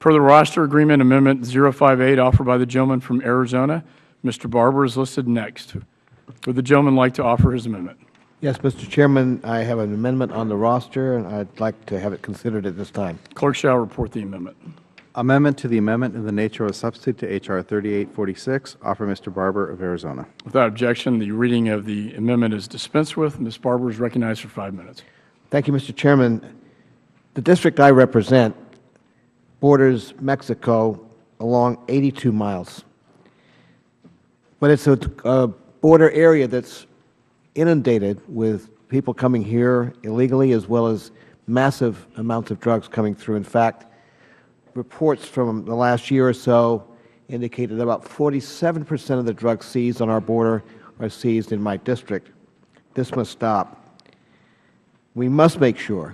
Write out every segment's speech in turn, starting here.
Per the roster agreement, Amendment 058 offered by the gentleman from Arizona, Mr. Barber, is listed next. Would the gentleman like to offer his amendment? Yes, Mr. Chairman, I have an amendment on the roster, and I'd like to have it considered at this time. Clerk shall report the amendment. Amendment to the amendment in the nature of a substitute to H.R. 3846. Offer Mr. Barber of Arizona. Without objection, the reading of the amendment is dispensed with. Ms. Barber is recognized for 5 minutes. Thank you, Mr. Chairman. The district I represent borders Mexico along 82 miles. But it's a border area that's inundated with people coming here illegally, as well as massive amounts of drugs coming through. In fact, reports from the last year or so indicated that about 47% of the drugs seized on our border are seized in my district. This must stop. We must make sure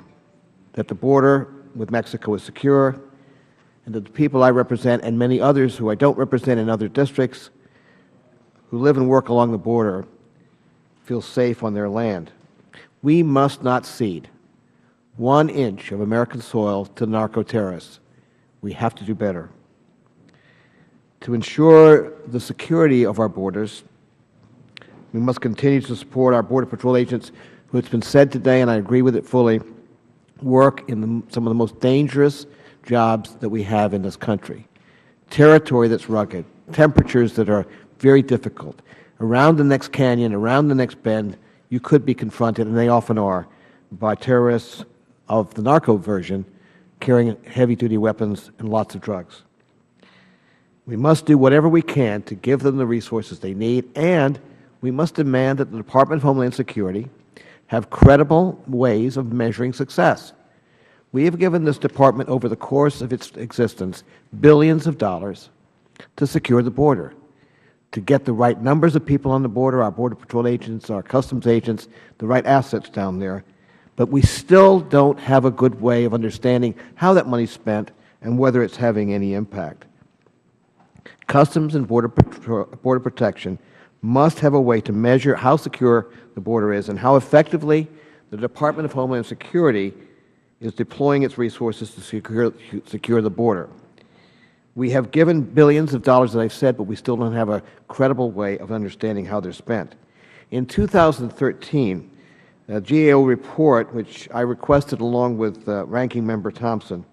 that the border with Mexico is secure, and that the people I represent and many others who I don't represent in other districts who live and work along the border feel safe on their land. We must not cede 1 inch of American soil to narco-terrorists. We have to do better. To ensure the security of our borders, we must continue to support our Border Patrol agents who, it's been said today, and I agree with it fully, work in some of the most dangerous jobs that we have in this country. Territory that's rugged, temperatures that are very difficult. Around the next canyon, around the next bend, you could be confronted, and they often are, by terrorists of the narco version carrying heavy-duty weapons and lots of drugs. We must do whatever we can to give them the resources they need, and we must demand that the Department of Homeland Security have credible ways of measuring success. We have given this department, over the course of its existence, billions of dollars to secure the border, to get the right numbers of people on the border, our Border Patrol agents, our Customs agents, the right assets down there. But we still don't have a good way of understanding how that money is spent and whether it's having any impact. Customs and Border Protection must have a way to measure how secure the border is and how effectively the Department of Homeland Security is deploying its resources to secure the border. We have given billions of dollars, as I have said, but we still don't have a credible way of understanding how they are spent. In 2013, a GAO report, which I requested along with Ranking Member Thompson,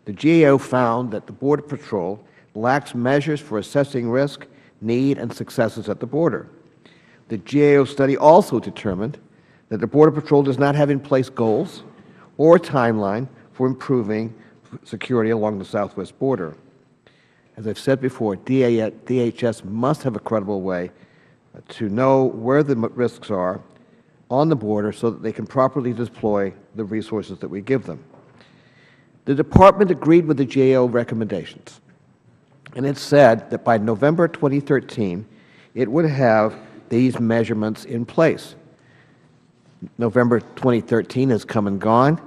the GAO found that the Border Patrol lacks measures for assessing risk, need, and successes at the border. The GAO study also determined that the Border Patrol does not have in place goals or a timeline for improving security along the southwest border. As I have said before, DHS must have a credible way to know where the risks are on the border so that they can properly deploy the resources that we give them. The Department agreed with the GAO recommendations, and it said that by November 2013, it would have these measurements in place. November 2013 has come and gone,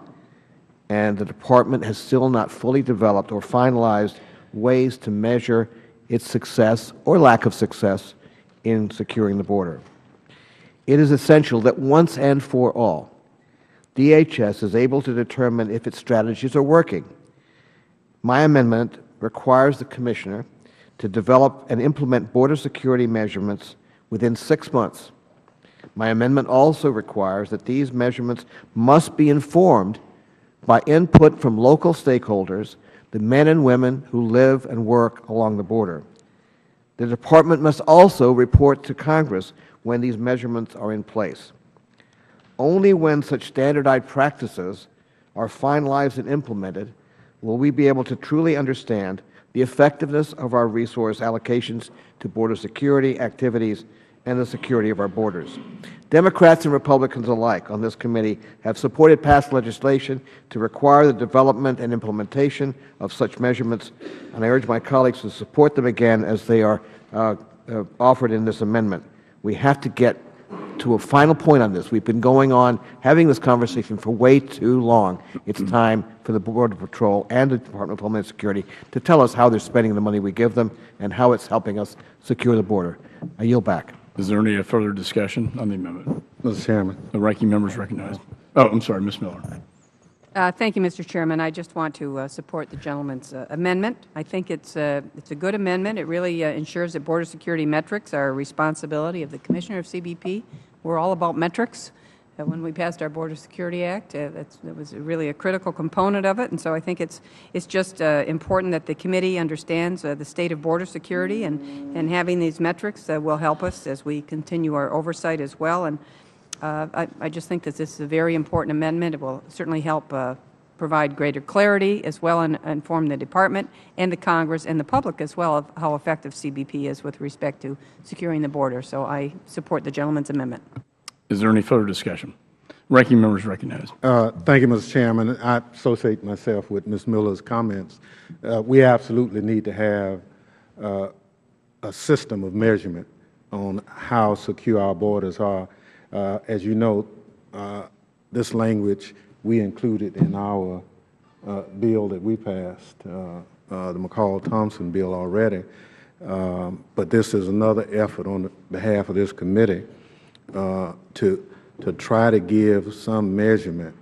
and the Department has still not fully developed or finalized ways to measure its success or lack of success in securing the border. It is essential that once and for all, DHS is able to determine if its strategies are working. My amendment requires the Commissioner to develop and implement border security measurements within 6 months. My amendment also requires that these measurements must be informed by input from local stakeholders, the men and women who live and work along the border. The Department must also report to Congress when these measurements are in place. Only when such standardized practices are finalized and implemented will we be able to truly understand the effectiveness of our resource allocations to border security activities and the security of our borders. Democrats and Republicans alike on this committee have supported past legislation to require the development and implementation of such measurements, and I urge my colleagues to support them again as they are offered in this amendment. We have to get to a final point on this. We have been going on having this conversation for way too long. It is time for the Border Patrol and the Department of Homeland Security to tell us how they are spending the money we give them and how it is helping us secure the border. I yield back. Is there any further discussion on the amendment? Mr. Chairman. The ranking member is recognized. Oh, I'm sorry, Ms. Miller. Thank you, Mr. Chairman. I just want to support the gentleman's amendment. I think it's a good amendment. It really ensures that border security metrics are a responsibility of the Commissioner of CBP. We're all about metrics. When we passed our Border Security Act, that was really a critical component of it, and so I think it's just important that the committee understands the state of border security, and having these metrics will help us as we continue our oversight as well. And I just think that this is a very important amendment. It will certainly help provide greater clarity as well and inform the Department and the Congress and the public as well of how effective CBP is with respect to securing the border. So I support the gentleman's amendment. Is there any further discussion? Ranking member is recognized. Thank you, Mr. Chairman. I associate myself with Ms. Miller's comments. We absolutely need to have a system of measurement on how secure our borders are. As you know, this language we included in our bill that we passed, the McCall-Thompson bill already. But this is another effort on behalf of this committee to try to give some measurement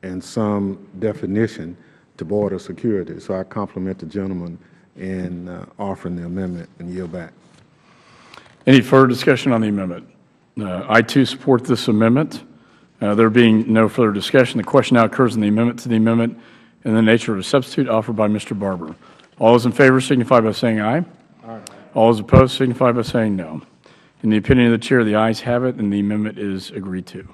and some definition to border security. So I compliment the gentleman in offering the amendment and yield back. Any further discussion on the amendment? I, too, support this amendment. There being no further discussion, the question now occurs on the amendment to the amendment in the nature of a substitute offered by Mr. Barber. All those in favor signify by saying aye. Aye. All those opposed signify by saying no. In the opinion of the chair, the ayes have it, and the amendment is agreed to.